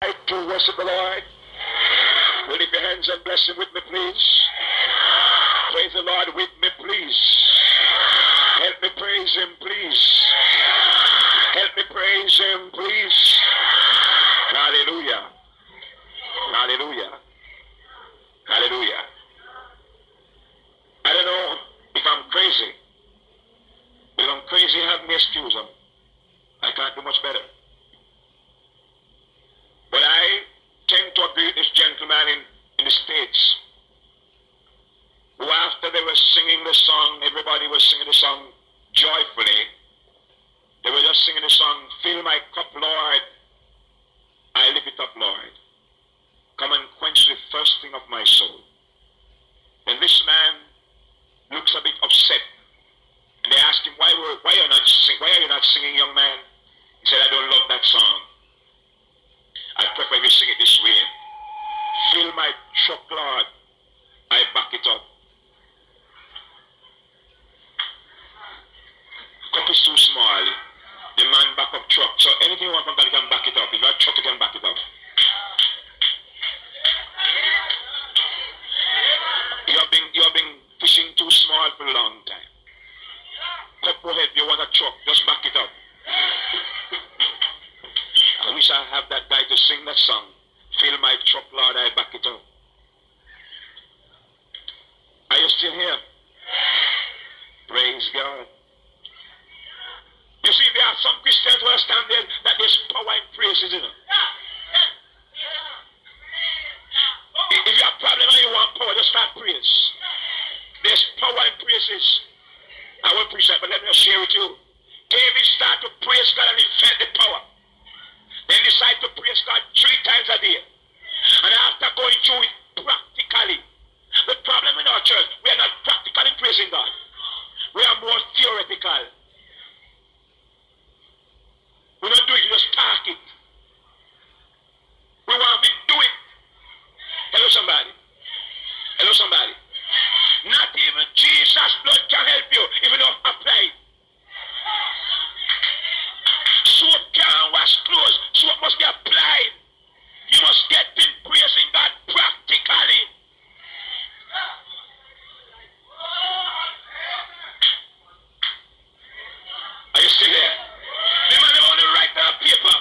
I do worship the Lord. Will lift your hands and bless him with me, please. Praise the Lord with me, please. Help me praise him, please. Help me praise him, please. Hallelujah. Hallelujah. Hallelujah. I don't know if I'm crazy. If I'm crazy, have me excuse him. I can't do much better. But I tend to agree with this gentleman in the States, who after they were singing the song, everybody was singing the song joyfully. They were just singing the song, fill my cup, Lord. I lift it up, Lord. Come and quench the thirsting of my soul. And this man looks a bit upset. And they asked him, why are you not singing, young man? He said, I don't love that song. I prefer you sing it this way. Fill my truck, Lord. I back it up. Cup is too small. The man back up truck. So anything you want from God, you can back it up. If you have truck, you can back it up. You have been fishing too small for a long time. Cup will help you want a truck. Just back it up. I wish I have that guy to sing that song. Fill my truck, Lord, I back it up. Are you still here? Praise God. You see, there are some Christians who understand that there's power in praises, you know. If you have a problem and you want power, just start praise. There's power in praises. I won't preach that, but let me share with you. David started to praise God and he felt the power. Then he decided to praise God 3 times a day. And after going through it practically, the problem in our church, we are not practically praising God. We are more theoretical. We don't do it, we just talk it. We want to do it. Hello somebody. Hello somebody. Not even Jesus' blood can help you if you don't apply it. Soap can't wash clothes. Soap must be applied. You must get in praising God practically. Are you still there? The man only write down paper.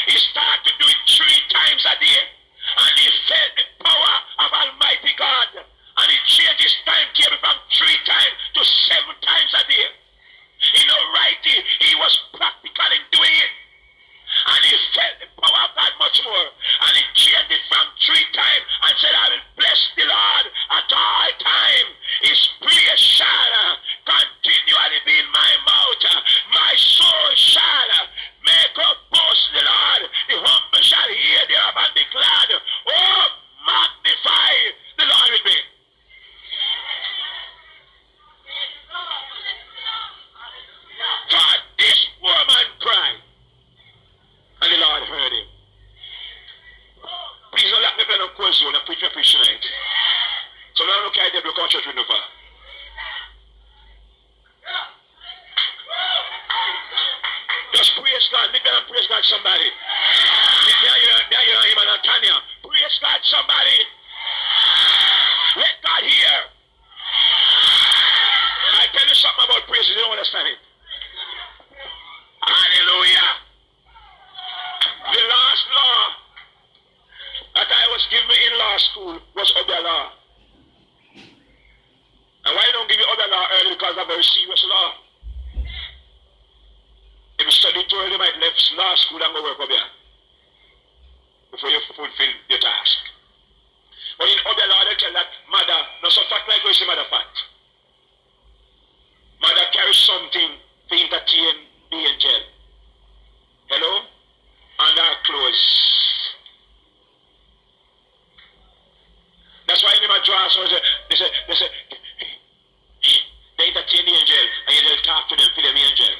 He started to do it 3 times a day. And he felt the power of Almighty God. And he changed his timetable from 3 times to 7 times a day. He no writing. He was practically doing it. And he felt the power of God much more. And he changed it from 3 times and said, I will bless the Lord at all times. His praise shall continually be in my mouth. My soul shall make a boast in the Lord. The humble shall hear thereof and be glad. Oh, magnify the Lord with me. For this woman cried. And the Lord heard him. Please don't let me be on cold zone and preach tonight. So now look at the block of church with no far. Just praise God. Lift and praise God somebody. There you are him and Tanya. Praise God somebody. Let God hear. I tell you something about praise. You don't understand it. Hallelujah. The last law that I was given in law school was other law. And why don't give you other law early? Because it's a very serious law. If you study too early, you might left law school and go work up here before you fulfill your task. But in other law, they tell that mother, not so fat like we say mother fat. Mother carries something to entertain the angel. Hello? And our clothes. That's why in my draw, so they say, they entertain the angel, and you just talk to them, feed them the angel.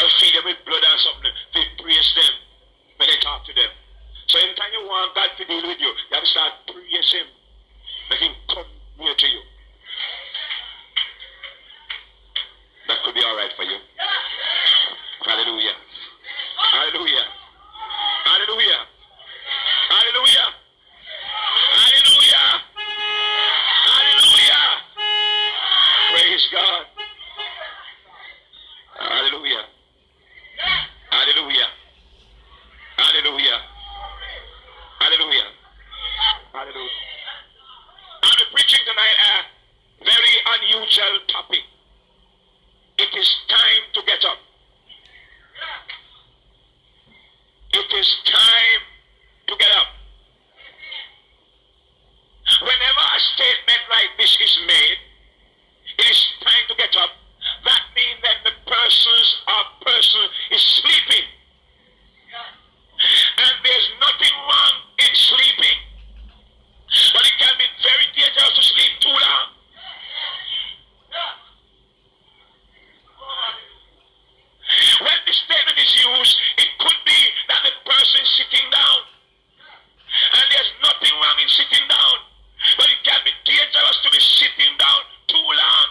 And feed them with blood and something, praise them when they talk to them. So anytime you want God to deal with you, you have to start praising him. Make him come near to you. That could be alright for you. Hallelujah. it's time to get up. Whenever a statement like this is made, it is time to get up. That means that the person is sleeping. And there's nothing wrong in sleeping. But it can be very dangerous to sleep too long. When the statement is used, it could be that the person is sitting down. And there's nothing wrong in sitting down. But it can be dangerous to be sitting down too long.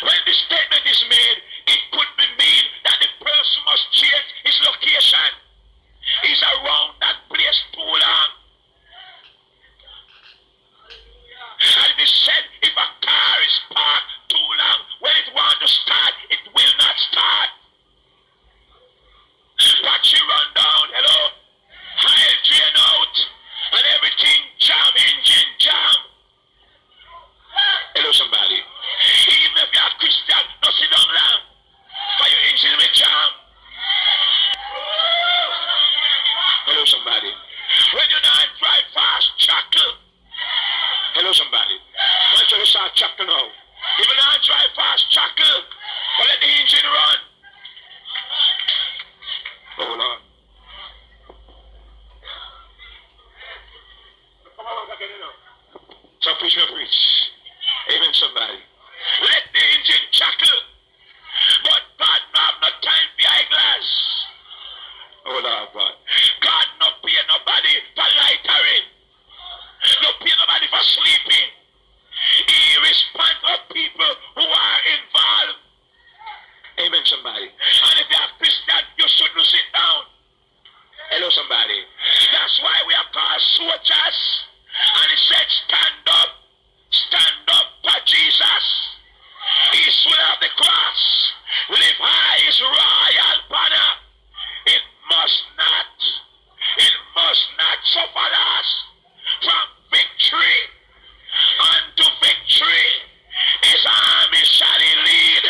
When the statement is made, it could mean that the person must change his location. He's around that place too long. And it is said, if a car is parked too long, when it wants to start, it will not start. Battery run down, hello? Oil drain out, and everything jam, engine jam. Hello, somebody. Even if you're a Christian, don't sit down long, for your engine will jam. Hello, somebody. When you're not drive fast, chuckle. Hello, somebody. Why don't you start chuckle now? If you're not drive fast, chuckle. But let the engine run. Hold on. So preach, amen, somebody. Let the engine chuckle. But God no have no time for eyeglass. Oh Lord God. God no pay nobody for lightering. No pay nobody for sleeping. He responds for people who are involved. Amen, somebody. And if you are Christian, you shouldn't sit down. Hello, somebody. That's why we are called soldiers. And he said, stand up for Jesus. He swore of the cross. Live high his royal banner. It must not suffer us from victory unto victory. His army shall he lead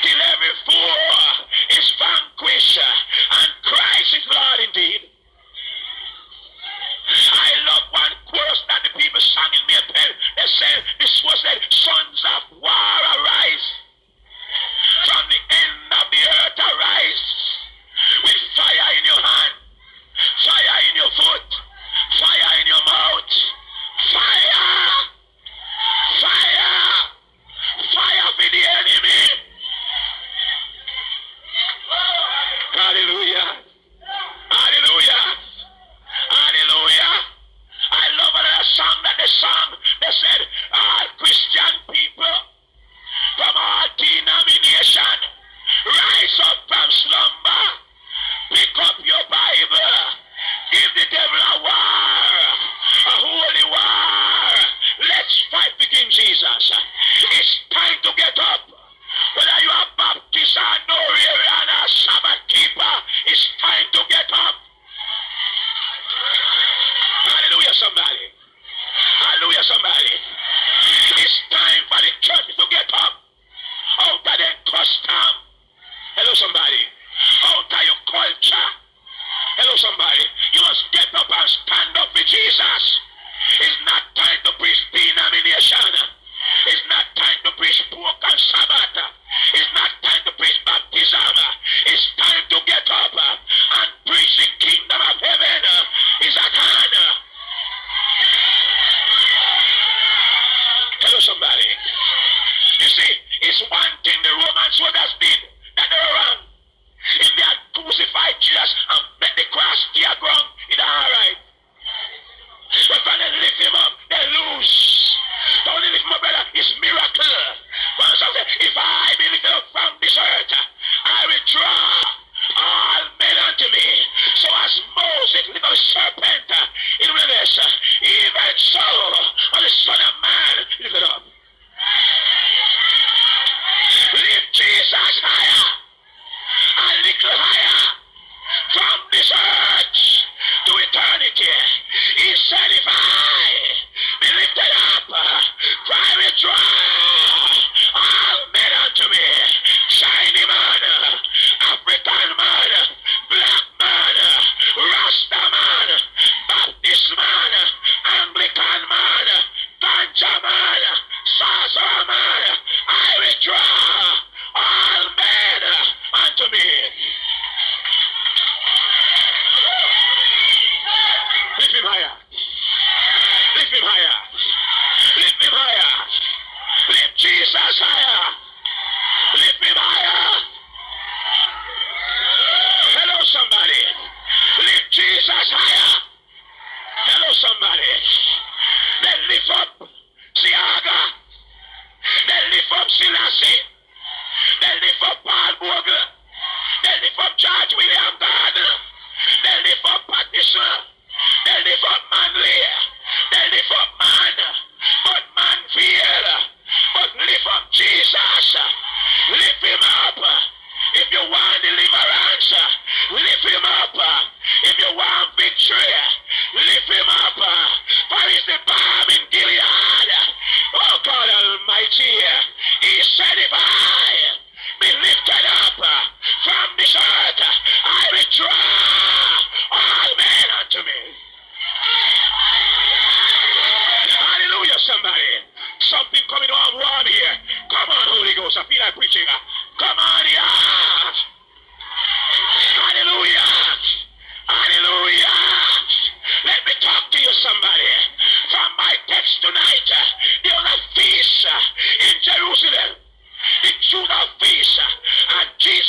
till every foe is vanquished, and Christ is Lord indeed. I love one chorus that the people sang in Maple. They said, this was the sons of war arise. From the end of the earth arise. With fire in your hand, fire in your foot, fire in your mouth. Fire! Fire! Fire for the enemy! Hallelujah! Hallelujah! Hallelujah! I love another song that they sang. They said, all Christian people from all denomination, rise up from slumber, pick up your Bible, give the devil a war, a holy war. Let's fight for King Jesus. It's time to get up. Whether you are Baptist or Norwegian or Sabbath keeper, it's time to get up. Hallelujah, somebody. Hallelujah, somebody. It's time for the church to get up out of the custom. Hello, somebody. Out of your culture. Hello, somebody. You must get up and stand up for Jesus. It's not time to preach denomination. It's not time to preach pork and Sabbath. It's not time to preach baptism. It's time to get up and preach the kingdom of heaven is at hand. Hello, somebody. You see, it's one thing the Roman soldiers did that they were wrong. If they had crucified Jesus and let the cross tear ground, it's alright. But when they lift him up, they lose. The only lift my brother is miracle. One song says, if I be lifted up from this earth, I will draw all men unto me. So as Moses lifted up the serpent in the wilderness, even so on the Son of Man lifted up. Lift Jesus higher, a little higher, from this earth to eternity. He said, if I be lifted up, for I will draw all men unto me. Shine him out.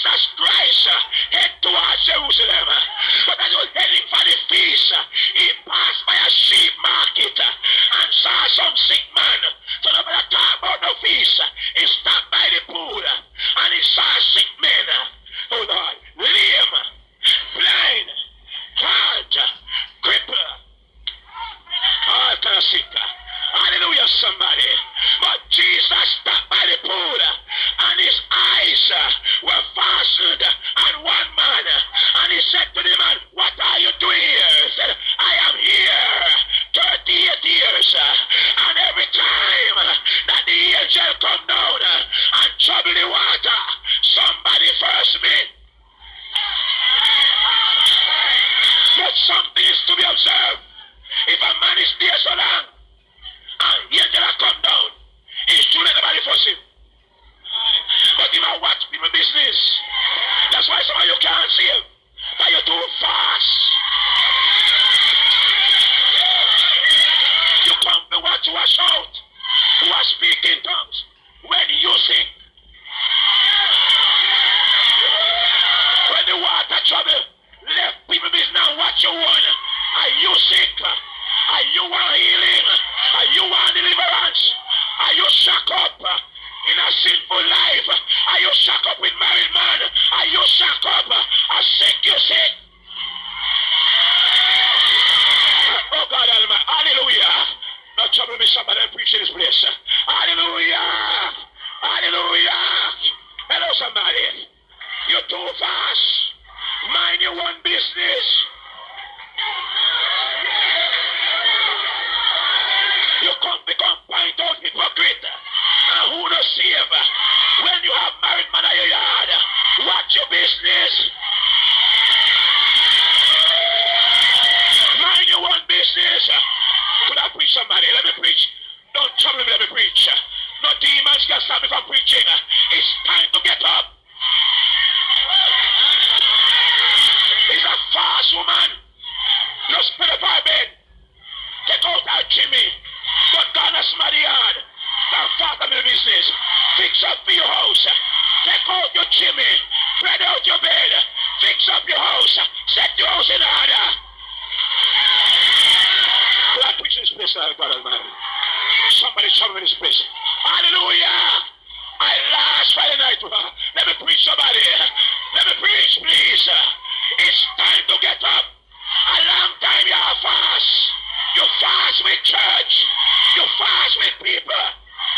Jesus Christ head towards Jerusalem. But as he was heading for the feast, he passed by a sheep market and saw some sick man. So nobody talk about no feast. He stopped by the pool and he saw sick men. Oh Lord, lame, blind, halt, cripple, all kind of sick. Hallelujah, somebody. But Jesus stopped by the pool and his eyes were fastened on one man. And he said to the man, what are you doing here? He said, I am here 38 years. And every time that the angel come down and trouble the water, somebody first me. But something is to be observed. If a man is there so long, and the angel come down, he should let nobody force him. But he might watch people business. That's why some of you can't see him. But you're too fast. You come to watch who shout, who speak in tongues. When you sing, when the water trouble left people business, now what you want? Are you sick? Are you want healing? Are you want deliverance? Are you shocked up in a sinful life? Are you shocked up with married man? Are you shocked up? Are sick you sick? Oh God Almighty, hallelujah. No trouble me, somebody preach in this place. Hallelujah. Hallelujah. Hello somebody. You're too fast. Mind your own business. You come become point out hypocrite. And who no save? When you have married man in your yard, watch your business. Mind your own business. Could I preach somebody? Let me preach. Don't trouble me, let me preach. No demons can stop me from preaching. It's time to get up. It's a fast woman. Just put up her bed. Take out her chimney. But God has my yard. Don't fast up in the business. Fix up for your house. Take out your chimney. Spread out your bed. Fix up your house. Set your house in order. Will I preach in this place, God Almighty? Somebody trouble in this place. Hallelujah. I last Friday night. Let me preach somebody. Let me preach, please. It's time to get up. A long time you are fast. You fast with church. You fast with people.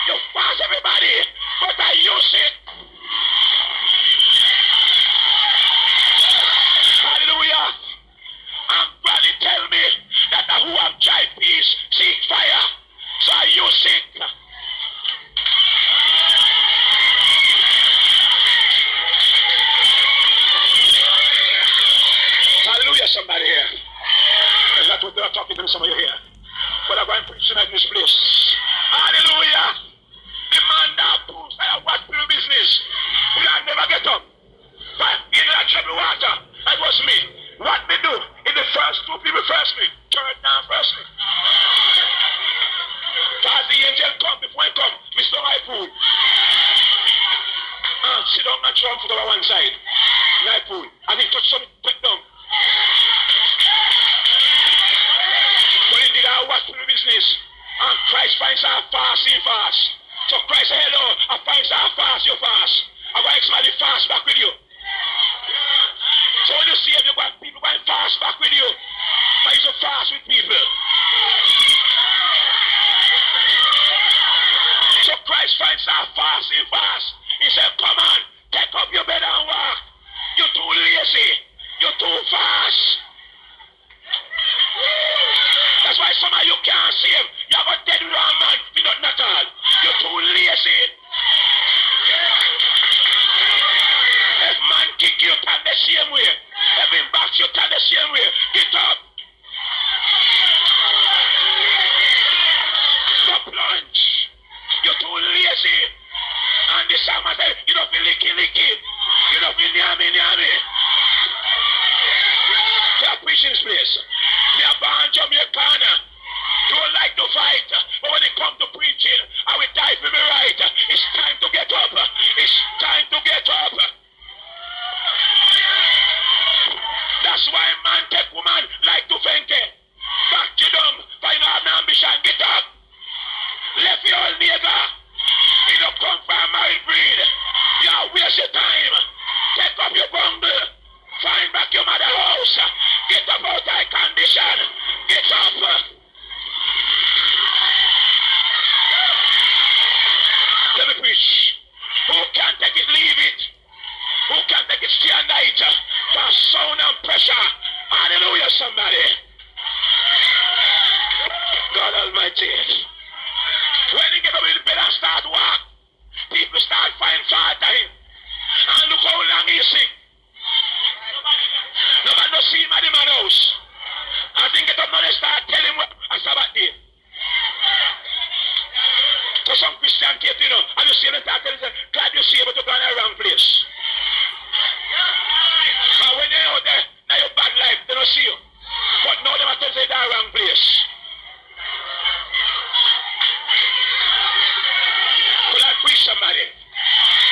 You fast everybody. But are you sick? Hallelujah. And Granny tell me that who have dry peace seek fire. So are you sick? Hallelujah, somebody here. Is that what they're talking to some of you here? But I'm going to preach tonight in this place. Hallelujah. The man that proves that I watch through business will I never get up. But in that trouble water, that was me. What me do? In the first two people first me. Third down first me. As the angel come before he come, Mr. My pool. Sit down and throw foot over one side. My pool. And he touch something, put down. But he did our work for the business. And Christ finds our fasting fast. So Christ said, hello, I find our fast, you fast. I want somebody fast back with you. So when you see if you got people going fast back with you, why you so fast with people? So Christ finds our fasting fast. He said, come on, take up your bed and walk. You're too lazy. You're too fast. That's why some of you can't see him. You have a dead wrong man. You're not at all. You're too lazy. If man kick you, turn the same way. If him box you, turn the same way. Get up. No plunge. You're too lazy. And the psalm said, you don't feel licky. You don't feel nyami. They're preaching this place. They're born Jamaican. Don't like to fight. But when it comes to preaching, I will die for me right. It's time to get up. It's time to get up. It's the night for sound and pressure. Hallelujah, somebody. God Almighty. When he get up in the bed and start walk, people start finding fault to him. And look how long he's sick. Nobody don't see him at the man house. I think get up now they start telling him a Sabbath day. So some Christian kids, you know, and you see them start telling them, glad you see, but you're going to the wrong place. And when they're out there, now your bad life, they don't see you. But now they must tell you they're in the wrong place. Could I preach somebody?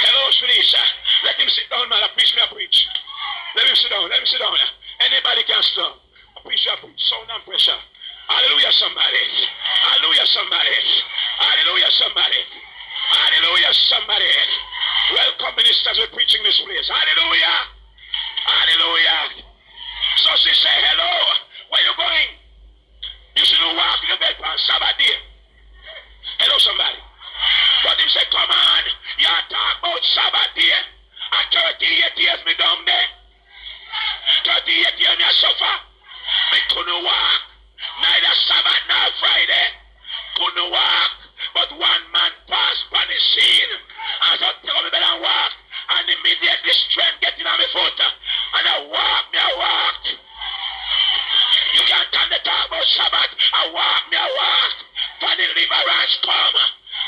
Hello, please. Let him sit down, man. I preach me, I preach. Let him sit down. Let him sit down. Anybody can sit down. I preach, I preach. Sound and pressure. Hallelujah, somebody. Hallelujah, somebody. Hallelujah, somebody. Hallelujah, somebody. Welcome, ministers. We're preaching this place. Hallelujah. Hallelujah. So she say, hello. Where you going? You shouldn't walk in the bed on Sabbath day. Hello, somebody. But him say, come on. You talk about Sabbath day. At 38 years me down there. 38 years me suffer. Me couldn't walk. Neither Sabbath nor Friday. Couldn't walk. But one man passed by the scene. And so tell me better walk. And immediately strength getting on my foot. And I walk. You can't turn the talk about Sabbath. I walk. For the deliverance come.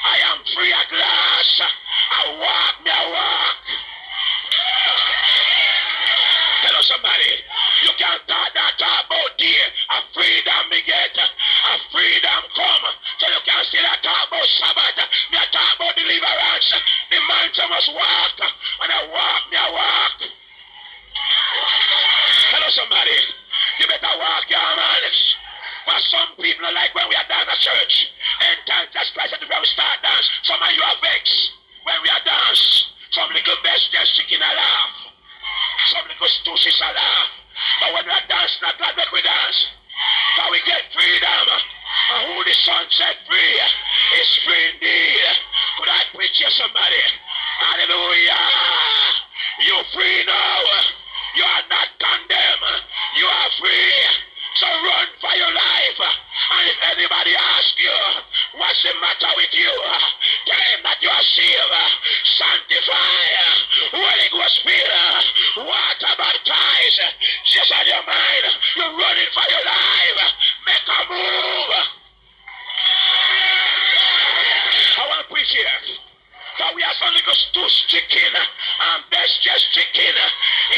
I am free at last. I walk. Hello, somebody. You can't talk about dear. A freedom me get. A freedom come. So you can't say that talk about Sabbath. Me talk about deliverance. The man must walk. And I walk. Hello, somebody. You better walk, your man. But some people are like when we are down at church. And time just Christ at the very start dance. Some of you are vexed when we are dance. Some little best just chicken a laugh. Some little stooges a laugh. But when we are dancing, not glad that we dance. But we get freedom. And who the Son set free is free indeed. Could I preach you somebody? Hallelujah. You're free now. You are not condemned. You are free. So run for your life. And if anybody asks you, what's the matter with you? Tell him that you are saved, sanctified, Holy Ghost filled, water baptized. Just on your mind, you're running for your life. Make a move. I want to preach here. So we are suddenly goes to chicken and best just chicken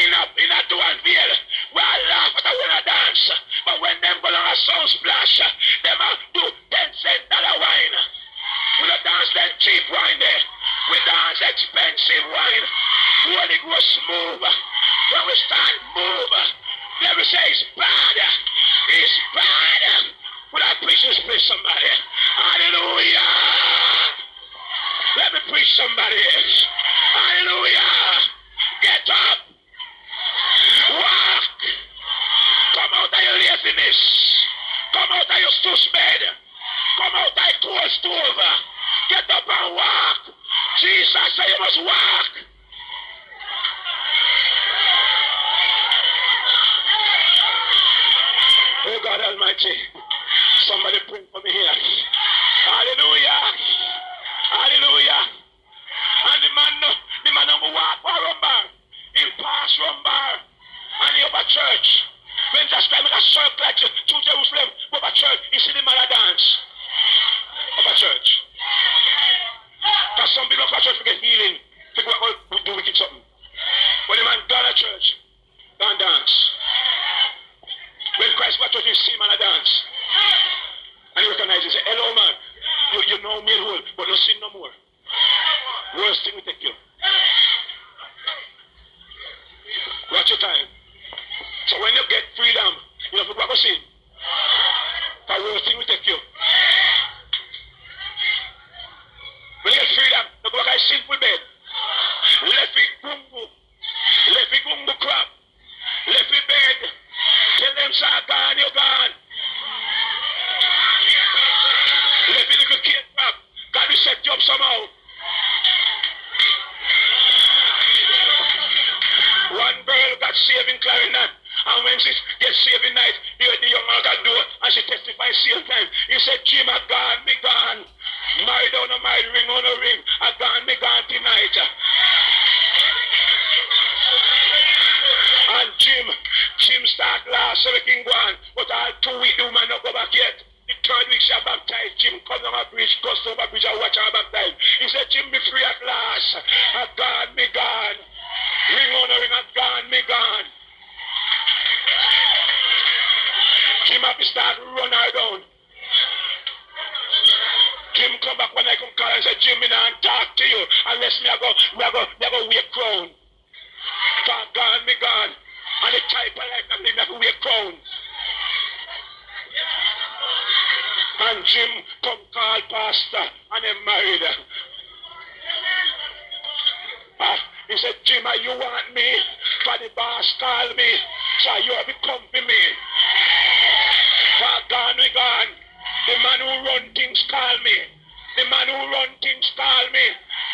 in a Duanvale. We are laugh at when I dance. But when them go on a sound splash, them do 10 cent wine. We don't dance that cheap wine there. We dance expensive wine. Holy Ghost move. When we start move, never say it's bad. It's bad. Will I preach this place somebody? Hallelujah. Let me preach somebody else. Hallelujah. Get up. Walk. Come out of your laziness. Come out of your stush bed. Come out of your cold stove. Get up and walk. Jesus said you must walk. Oh God Almighty. Somebody pray for me here. Hallelujah. Hallelujah. And the man who walk for rumbar. He pass rumbar. And he up a church. When just like a circle like to Jerusalem, up a church, he see the man a dance. Up a church. Because some people up a church forget healing. Think what we do wicked something. When the man gone to church, don't dance. When Christ went to church, he see man a dance. And he recognizes and say, hello man. You know me and whole, but don't sin no more. Worst thing will take you. Watch your time. So when you get freedom, you know what to sin. The worst thing will take you. When you get freedom, you go back to simple bed. Left it gungu. Left it gungu crap. Left it bed. Tell them, sir, gone, you're gone. Let me little kid up. God will set you up somehow. got saved in Clarendon. And when she gets saved in night, the young man got door and she testifies same time. He said, Jim, I gone, me gone. Married on a married, ring on a ring. I gone, me gone tonight. And Jim start last so we can go on. But all 2 weeks the woman not go back yet. The 3rd week she baptized. Jim comes on a bridge, goes over a bridge and watch her baptized. He said, Jim, be free at last. I gone, me gone. Ring on a ring, I gone, me gone. Jim have to start run her down. Jim come back when I come call and say, Jim, me not talk to you unless me I go wait crown. God gone, me gone. And the type of life I'm living, I go wait crown. And Jim come call pastor and they married her. He said, Jim, you want me? For the boss call me. So you have to come for me. God gone, we gone. The man who run things call me. The man who run things call me.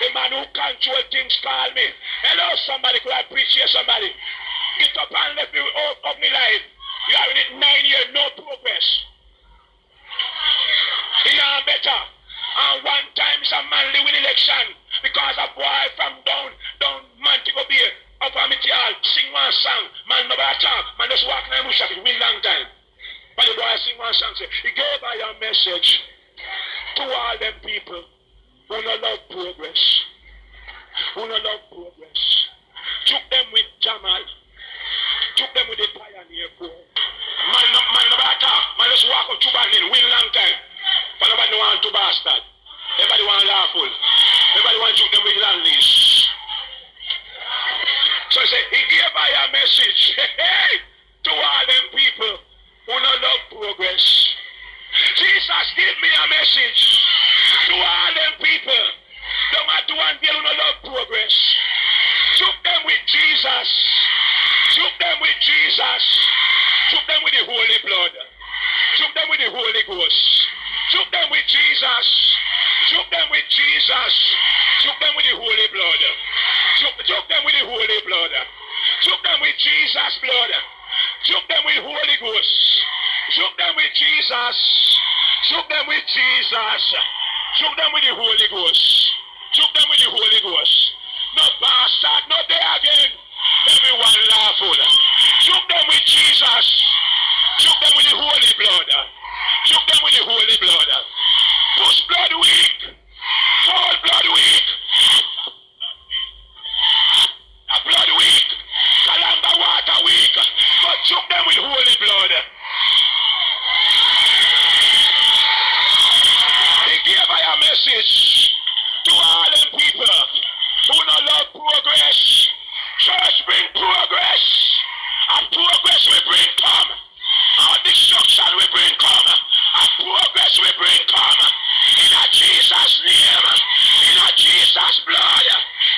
The man who control things call me. Hello, somebody. Could I preach here, somebody? Get up and let me up me life. You have it 9 years, no progress. You know better. And one time it's a manly win election because a boy from down Montego Bay up on Mitial sing one song. Man no better talk. Man just walk in the bush it win long time. But the boy sing one song say, he gave her a message to all them people who no love progress. Who no love progress. Took them with Jamal. Took them with the pioneer poor. Man no better talk. Man just walk up to Bandin win long time. But nobody want to bastard. Everybody want lawful. Everybody want to shoot them with land lease. So he said, he gave by a message to all them people who don't love progress. Jesus gave me a message to all them people don't Duanvale who don't love progress. Took them with Jesus. Took them with Jesus. Took them with the Holy Blood. Took them with the Holy Ghost. Took them with Jesus. Took them with Jesus. Took them with the Holy Blood. Took them with the Holy Blood. Took them with Jesus' blood. Took them with Holy Ghost. Took them with Jesus. Took them with Jesus. Took them with the Holy Ghost. Took them with the Holy Ghost. No bastard, not there again. Everyone lawful. Took them with Jesus. Took them with the Holy Blood. Took them with the Holy Blood. Push blood weak. Fall blood weak. A blood weak. Kalanga water weak. But took them with Holy Blood. He gave I a message to all them people who don't love progress. Church bring progress. And progress will bring come. Our destruction will bring come. And progress will bring come. In a Jesus' name. In a Jesus' blood.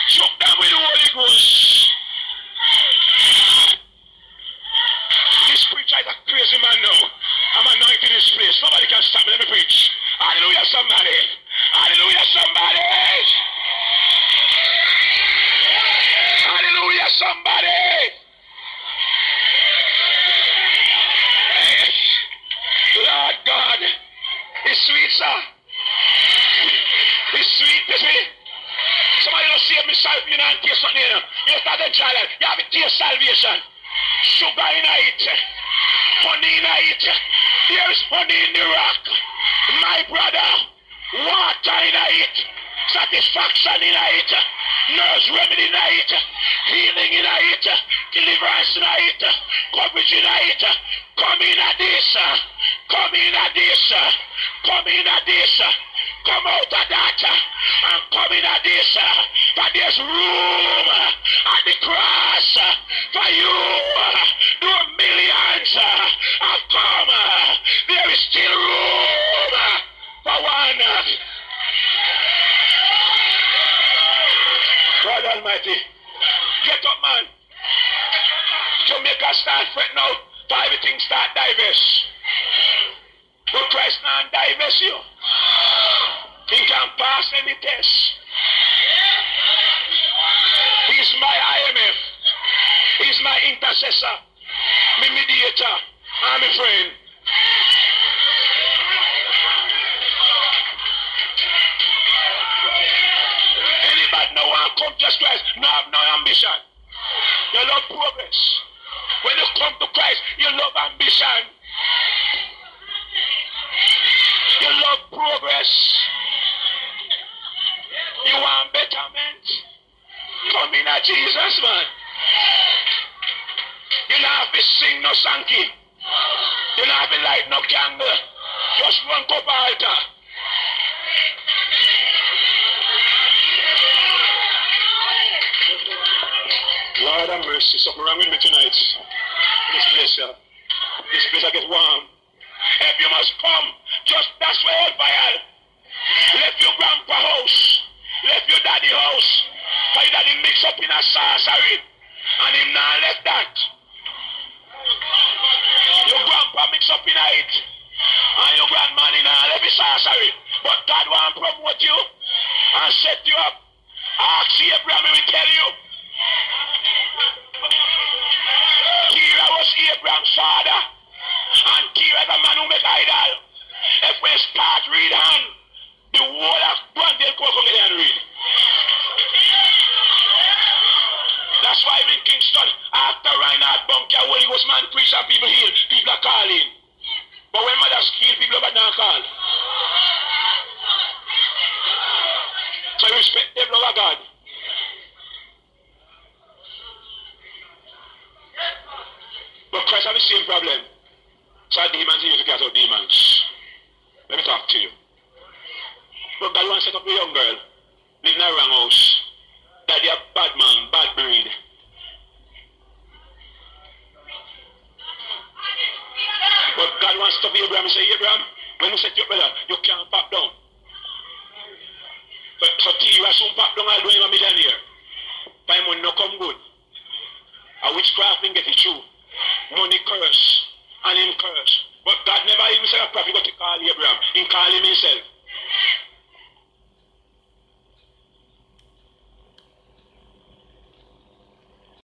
Choke them with the Holy Ghost. This preacher is a crazy man now. I'm anointed in this place. Somebody can stop me. Let me preach. Hallelujah, somebody. Hallelujah, somebody. Hallelujah, somebody. Lord God, it's sweet, sir. It's sweet, you see. Somebody don't save me salvation, you know, and taste something, you know. You start to try that. You have to taste salvation. Sugar in it. Honey in it. There is honey in the rock. My brother, water in it. Satisfaction in it. Nurse remedy in it. Healing in it. Deliverance in it. Coverage in it. Come in at this. Come in at this. Come in at this. Come out of that and come in at this. But there's room at the cross for you. Do millions have come. There is still room for one. God Almighty. Get up, man. Jamaica start fret now. For everything start divest. But Christ not divest you. He can pass any test. He's my IMF. He's my intercessor, my mediator, and my friend. Anybody know want to come to Christ, no have no ambition. You love progress. When you come to Christ, you love ambition. You love progress. You want betterment. Come in at Jesus, man. You don't have to sing no sanky. You don't have to light no candle. Just run to the altar. Lord have mercy. Something wrong with me tonight. This place, this place I get warm. If you must come, just that's where old fire. Left your grandpa house. Left your daddy house. Because your daddy mix up in a sorcery. And him now left that. Your grandpa mix up in it. And your grandma in a left his sorcery. But God want to promote you and set you up. Ask Abraham, he will tell you. Kira was Abraham's father. And Kira is a man who make idol. If we start read hand, the whole of Duanvale come and read. That's why in Kingston, after Reinhard Bunker, Holy Ghost man preach and people heal, people are calling. But when mothers heal, people are not call. So you respect them, love of God. But Christ have the same problem. So demons need to get out demons. Let me talk to you. But God wants to set up a young girl, live in a wrong house. Daddy a bad man, bad breed. But God wants to be Abraham. He say, Abraham, when you set your brother, you can't pop down. But so Tira soon pop down all doing a millionaire. By money no come good. A witchcraft thing get it through. Money curse. And him curse. But God never even said a prophet got to call Abraham. He called him himself.